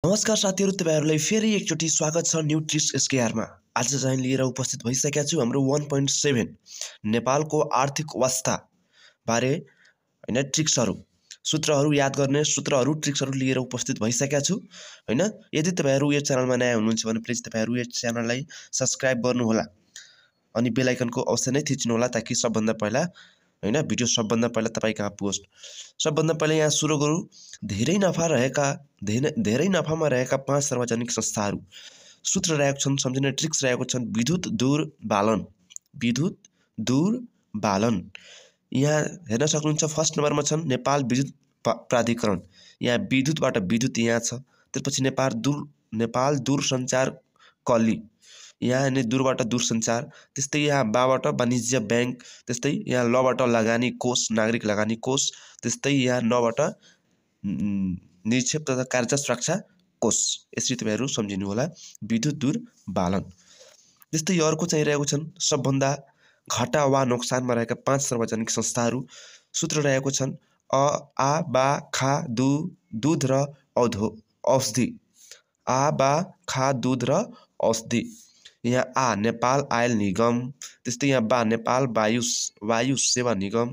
नमस्कार साथीहरु, तपाईहरुलाई फेरि एकचोटी स्वागत छ न्यू ट्रिक्स एसकेआर मा। आज चाहिँ लिएर उपस्थित भइसकेका छु हाम्रो 1.7 नेपालको आर्थिक अवस्था बारे हैन ट्रिक्सहरु सूत्रहरु याद गर्ने सूत्रहरु ट्रिक्सहरु लिएर उपस्थित भइसकेका छु हैन। यदि तपाईहरु यो च्यानलमा नयाँ हुनुहुन्छ भने प्लिज तपाईहरु यो च्यानललाई सब्स्क्राइब गर्नु होला अनि बेल आइकनको अवश्य नै थिच्नु होला ताकि सबभन्दा पहिला हैन भिडियो सबभन्दा पहिला तपाई कहाँ पुगोस्। सबभन्दा पहिला यहाँ सुरु गरौँ। धेरै नफामा रहेका 5 सार्वजनिक संस्थाहरू सूत्र रहेको छन्, सम्झिने ट्रिक्स रहेको छन्। विद्युत दूर बालन यहाँ हेर्न सक्नुहुन्छ। फर्स्ट नम्बरमा छन् नेपाल विद्युत प्राधिकरण। यहाँ विद्युतबाट विद्युत यहाँ छ। त्यसपछि नेपाल दूरसञ्चार कली यहाँ नै दूरबाट दूरसञ्चार। त्यस्तै यहाँ बाबाट वाणिज्य बैंक। त्यस्तै यहाँ लबाट लगानी कोष, नागरिक लगानी कोष। त्यस्तै यहाँ नबाट निक्षेप तथा कार्य सुरक्षा कोष। यसरी तपाईहरु सम्झिनु होला विद्युत दूर बालन। त्यस्तै अर्को चाहिँ रहेको छन् सबभन्दा घाटा वा नोक्सानमा रहेका 5 सार्वजनिक संस्थाहरू सूत्र रहेको छन् अ आ बा खा दूध र औषधि। आ बा खा दूध र औषधि। यहाँ आ नेपाल आयल निगम। त्यस्तै यहाँ बा नेपाल वायु सेवा निगम।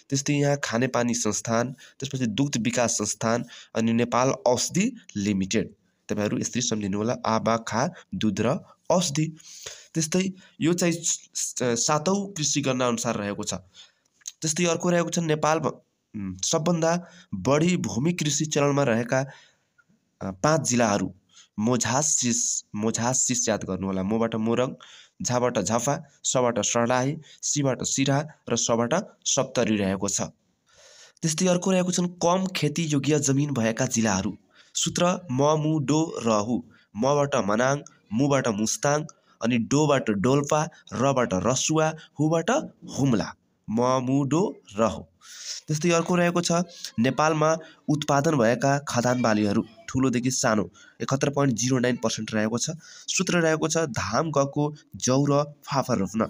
त्यस्तै यहाँ खानेपानी संस्थान। त्यसपछि दुग्ध विकास संस्थान अनि नेपाल औषधि लिमिटेड। तपाईहरु यसरी सम्झिनु होला आ बा खा दूध र औषधि। त्यस्तै यो चाहिँ 7औं कृषि गणना अनुसार रहेको छ। त्यस्तै अर्को रहेको छ नेपाल सबभन्दा बढी भूमि कृषि चलनमा रहेका 5 जिल्लाहरू। मोझास याद गर्नु होला। मोबाट मोरङ, झाबाट झापा, सबाट सर्लाही, सीबाट सिराहा र सबाट सप्तरी रहेको छ। त्यस्तै अर्को रहेको छन् कम खेती योग्य जमिन भएका जिल्लाहरू। सूत्र म मु डो रहु। मबाट मनाङ, मुबाट मुस्ताङ अनि डोबाट डोल्पा, रबाट रसुवा, हुबाट हुम्ला। म मु डो रहु। त्यस्तै अर्को रहेको छ नेपालमा उत्पादन भएका खदान बालीहरू ठुलोदेखि सानो 71.09% रहेको छ। सूत्र रहेको छ धान, गको, जौ र फापर रोप्न।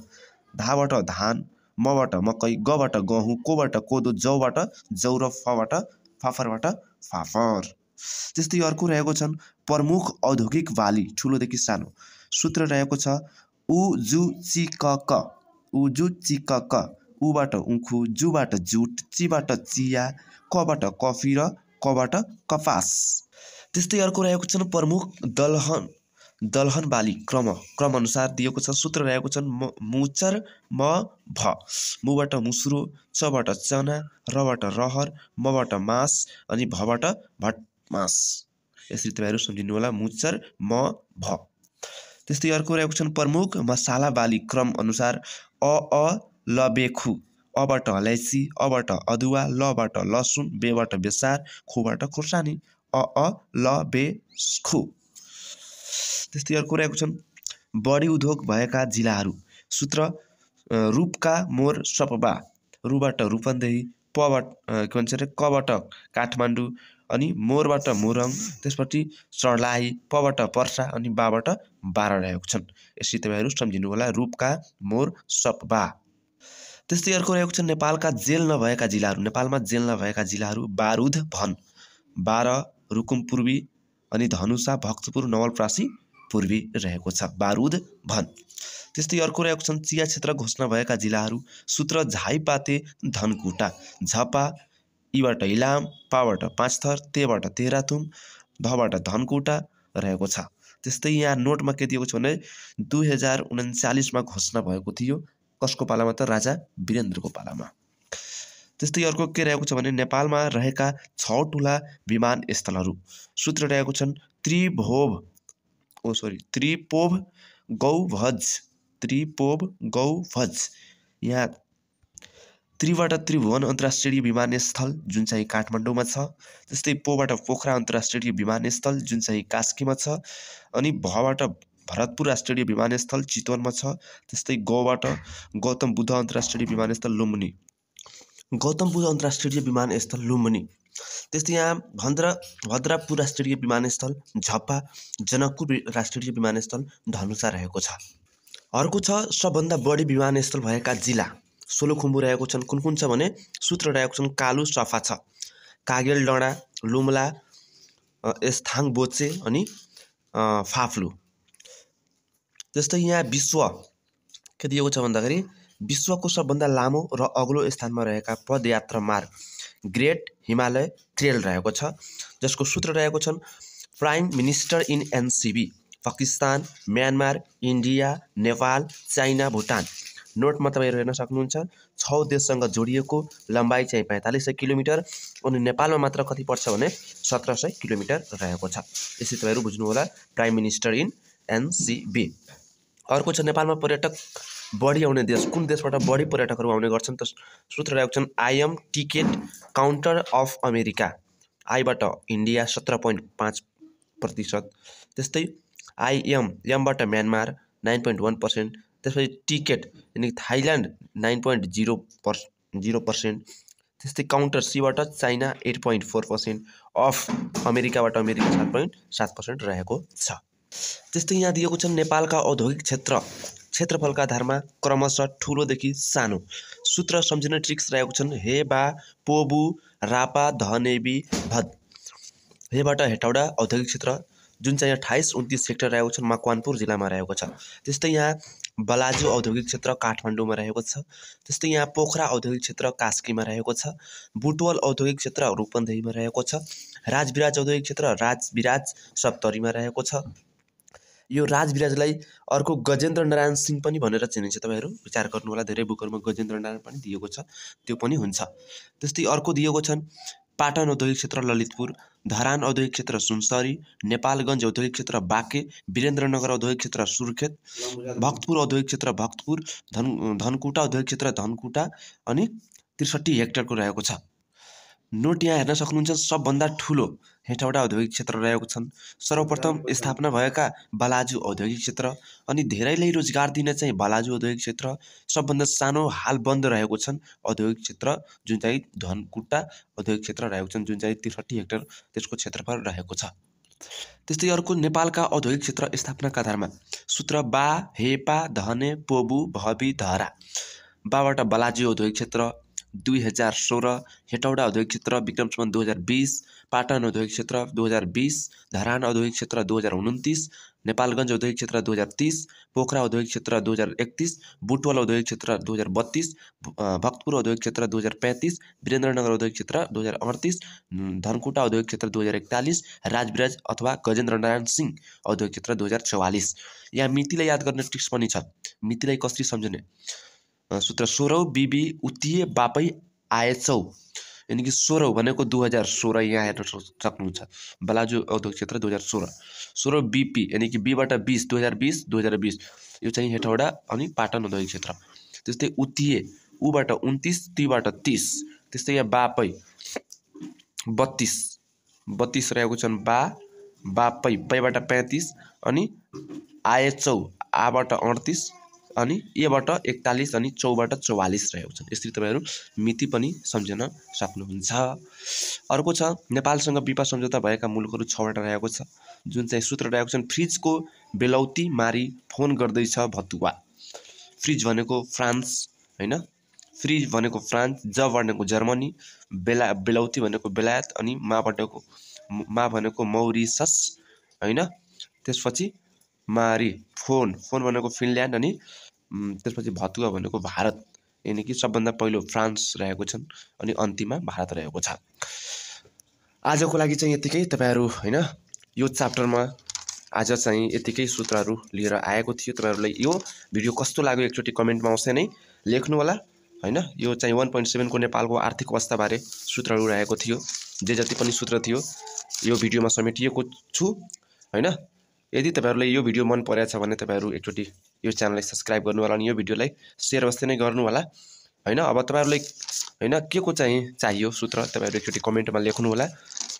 धाबाट धान, मबाट मकै, गबाट गहुँ, कोबाट कोदो, जौबाट जौ र फबाट फाफरबाट फाफर। त्यस्तै अर्को रहेको छन् प्रमुख औद्योगिक बाली ठुलोदेखि सानो। सूत्र रहेको छ उजु चिकक। उबाट उखु, जुबाट जुट, चिबाट चिया, कबाट कफी र कबाट कपास। त्यस्तै अर्को रहेको छन् प्रमुख दलहन बाली क्रम अनुसार दिएको छ। सूत्र रहेको छन् मुचर म भ। मुबाट मुस्रो, चबाट चना, रबाट रहर, मबाट मास अनि भबाट भटमास। यसरी तपाईहरु सम्झिनु होला मुचर म भ। त्यस्तै अर्को रहेको छन् प्रमुख मसाला बाली क्रम अनुसार अ ल बेखु। अबाट अलैँची, अबाट अदुवा, लबाट लसुन, बेबाट बेसार, खुबाट खुर्सानी। अ ल बे खु। त्यस्तै अर्को रहेको छन् बढी उद्योग भएका जिल्लाहरू। सूत्र रूपका मोर सपबा। रुबाट रूपन्देही, कबाट काठमाडौँ अनि मोरबाट मोरङ, त्यसपछि सर्लाही, पबाट पर्सा अनि बाबाट बारा रहेको छन्। यसरी तपाईहरु सम्झिनु होला रूपका मोर सपबा। त्यस्तै अर्को रहेको छ नेपालका जेल नभएका जिल्लाहरू। नेपालमा जेल नभएका जिल्लाहरू बारुद भन। बारा, रुकुम पूर्वी अनि धनुषा, भक्तपुर, नवलपरासी पूर्वी रहेको छ बारुद भन। त्यस्तै अर्को रहेको छन् चिया क्षेत्र घोषणा भएका जिल्लाहरू। सूत्र झाइपाते धनकुटा। झपा, इबाट इलाम, पाबाट पाँचथर, तेबाट तेह्रथुम, भबाट धनकुटा रहेको छ। त्यस्तै यहाँ नोटमा के दिएको छ भने 2039 मा घोषणा भएको थियो। कसको पालामा त राजा वीरेन्द्रको पालामा। त्यस्तै अर्को के रहेको छ भने नेपालमा रहेका 6 ठुला विमानस्थलहरू। सूत्र रहेको छन् त्रिपोभ गौभज। यहाँ त्रिबाट त्रिभुवन अन्तर्राष्ट्रिय विमानस्थल जुन चाहिँ काठमाडौँमा छ। त्यस्तै पोबाट पोखरा अन्तर्राष्ट्रिय विमानस्थल जुन चाहिँ कास्कीमा छ। अनि भबाट भरतपुर राष्ट्रिय विमानस्थल चितवनमा छ। त्यस्तै गौबाट गौतम बुद्ध अन्तर्राष्ट्रिय विमानस्थल लुम्बिनी। त्यस्तै यहाँ भद्रापुर राष्ट्रिय विमानस्थल झपा, जनकपुर राष्ट्रिय विमानस्थल धनुषा रहेको छ। अर्को छ सबभन्दा बढी विमानस्थल भएका जिल्ला। सोलुखुम्बु रहेको छन्। कुन छ भने सूत्र रहेको छन् कालु सफा छ, कागेल डडा, लुम्ला, स्थाङ बोचे अनि फाफ्लु। जस्तै यहाँ विश्व के दिएको छ भन्दाखेरि विश्वको सबभन्दा लामो र अग्लो स्थानमा रहेका पदयात्रा मार्ग ग्रेट हिमालय ट्रेल रहेको छ, जसको सूत्र रहेको छन् प्राइम मिनिस्टर इन एनसिबी Pakistan, Myanmar, India, Nepal, China, Bhutan. नोटमा तपाईँहरू हेर्न सक्नुहुन्छ 6 देशसँग जोडिएको, लम्बाइ चाहिँ 4500 किलोमिटर अनि नेपालमा मात्र कति पर्छ भने 1700 किलोमिटर रहेको छ। यसरी तपाईँहरू बुझ्नु होला प्राइम मिनिस्टर इन एनसिबी। अर्को छ नेपालमा पर्यटक बढी आउने देश, कुन देशबाट बढी पर्यटकहरू आउने गर्छन् त सूत्र रहेको छन् आइएम टिकट काउन्टर अफ अमेरिका। आईबाट इन्डिया 17.5%, त्यस्तै एमबाट म्यानमार 9.1%, त्यसपछि टिकट यानि थाइल्यान्ड 9.0%, त्यस्तै काउन्टर सीबाट चाइना 8.4%, अफ अमेरिकाबाट अमेरिका 7.7% रहेको छ। त्यस्तै यहाँ दिएको छ नेपालका औद्योगिक क्षेत्रफलका आधारमा क्रमशः ठुलोदेखि सानो। सूत्र सम्झिने ट्रिक्स रहेको छन् हेबा, पोबु, रापा, धनेबी, भद। हेबाट हेटौडा औद्योगिक क्षेत्र जुन चाहिँ 28-29 हेक्टर रहेको छ, मकवानपुर जिल्लामा रहेको छ। त्यस्तै यहाँ बलाजु औद्योगिक क्षेत्र काठमाडौँमा रहेको छ। त्यस्तै यहाँ पोखरा औद्योगिक क्षेत्र कास्कीमा रहेको छ। बुटवल औद्योगिक क्षेत्र रूपन्देहीमा रहेको छ। राजविराज औद्योगिक क्षेत्र राजविराज सप्तरीमा रहेको छ। यो राजविराजलाई अर्को गजेन्द्र नारायण सिंह पनि भनेर चिनिन्छ, तपाईँहरू विचार गर्नु होला। धेरै बुकहरूमा गजेन्द्र नारायण पनि दिएको छ, त्यो पनि हुन्छ। त्यस्तै अर्को दिएको छन् पाटन औद्योगिक क्षेत्र ललितपुर, धरान औद्योगिक क्षेत्र सुनसरी, नेपालगञ्ज औद्योगिक क्षेत्र बाँके, वीरेन्द्रनगर औद्योगिक क्षेत्र सुर्खेत, भक्तपुर औद्योगिक क्षेत्र भक्तपुर, धनकुटा औद्योगिक क्षेत्र धनकुटा अनि 63 हेक्टरको रहेको छ। नोट यहाँ हेर्न सक्नुहुन्छ सबभन्दा ठुलो हेटौडा औद्योगिक क्षेत्र रहेको छन्। सर्वप्रथम स्थापना भएका बलाजु औद्योगिक क्षेत्र अनि धेरैलाई रोजगार दिने चाहिँ बलाजु औद्योगिक क्षेत्र। सबभन्दा सानो हाल बन्द रहेको छन् औद्योगिक क्षेत्र जुन चाहिँ धनकुटा औद्योगिक क्षेत्र रहेको छन्, जुन चाहिँ 63 हेक्टर त्यसको क्षेत्रफल रहेको छ। त्यस्तै अर्को नेपालका औद्योगिक क्षेत्र स्थापनाका आधारमा सूत्र बा, हेपा, धने, पोबु, भबी, धरा। बाबाट बलाजु औद्योगिक क्षेत्र 2016, हेटौडा औद्योगिक क्षेत्र विक्रमसम्म 2020, पाटन औद्योगिक क्षेत्र 2020, धरान औद्योगिक क्षेत्र 2029, नेपालगञ्ज औद्योगिक क्षेत्र 2030, पोखरा औद्योगिक क्षेत्र 2031, बुटवल औद्योगिक क्षेत्र 2032, भक्तपुर औद्योगिक क्षेत्र 2035, वीरेन्द्रनगर औद्योगिक क्षेत्र 2038, धनकुटा औद्योगिक क्षेत्र 2041, राजविराज अथवा गजेन्द्र नारायण सिंह औद्योगिक क्षेत्र 2044। यहाँ मितिलाई याद गर्ने ट्रिक्स पनि छ। मितिलाई कसरी सम्झने सूत्र 16 बिबी उतिए बापै आएछौ, यानि कि 16 भनेको 2016 यहाँ हेर्न सक्नुहुन्छ। बलाजु औद्योगिक क्षेत्र 2016। 16 बीपी यानि कि बीबाट 20 2020 यो चाहिँ हेटौडा अनि पाटन औद्योगिक क्षेत्र। त्यस्तै उतिए उबाट 29, तीबाट 30, त्यस्तै यहाँ बापै 32 रहेको छन्। बापै पैबाट 35 अनि आएचौ आबाट 38 अनि एबाट 41 अनि चौबाट 44 रहेको छन्। यसरी तपाईँहरू मिति पनि सम्झन सक्नुहुन्छ। अर्को छ नेपालसँग विपा सम्झौता भएका मुलुकहरू 6वटा रहेको छ, जुन चाहिँ सूत्र रहेको छन् फ्रिजको बेलौती मारी फोन गर्दैछ भतुवा। फ्रिज भनेको फ्रान्स हैन, फ्रिज भनेको फ्रान्स, ज भनेको जर्मनी, बेलौती भनेको बेलायत अनि मा भनेको मौरिसस हैन। त्यसपछि मारी फोन भनेको फिनल्यान्ड अनि त्यसपछि भतुवा भनेको भारत, यानि कि सबभन्दा पहिलो फ्रान्स रहेको छन् अनि अन्तिममा भारत रहेको छ। आजको लागि चाहिँ यतिकै तपाईँहरू हैन। यो च्याप्टरमा आज चाहिँ यतिकै सूत्रहरू लिएर आएको थियो। तपाईँहरूलाई यो भिडियो कस्तो लाग्यो एकचोटि कमेन्टमा अवश्य नै लेख्नु होला हैन। यो चाहिँ 1.7 को नेपालको आर्थिक अवस्थाबारे सूत्रहरू रहेको थियो। जे जति पनि सूत्र थियो यो भिडियोमा समेटिएको छु हैन। यदि तपाईँहरूलाई यो भिडियो मन परेछ भने तपाईँहरू एकचोटि यो च्यानललाई सब्स्क्राइब गर्नु होला अनि यो भिडियोलाई सेयर अवश्य नै गर्नु होला हैन। अब तपाईँहरूलाई हैन के को चाहिँ चाहियो सूत्र तपाईँहरू एकचोटि कमेन्टमा लेख्नु होला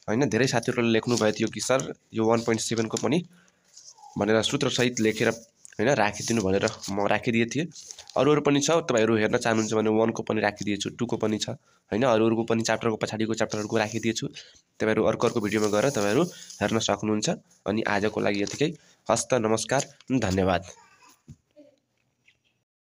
हैन। धेरै साथीहरूले लेख्नु भएको थियो कि सर यो 1.7 को पनि भनेर सूत्रसहित लेखेर हैन राखिदिनु भनेर म राखिदिएको थिएँ। अरूहरू पनि छ, तपाईँहरू हेर्न चाहनुहुन्छ भने 1 को पनि राखिदिएछु, 2 को पनि छ हैन। अरूहरूको पनि च्याप्टरको पछाडिको च्याप्टरहरूको राखिदिएछु। तपाईँहरू अर्को भिडियोमा गएर तपाईँहरू हेर्न सक्नुहुन्छ। अनि आजको लागि यतिकै। हस्त नमस्कार, धन्यवाद।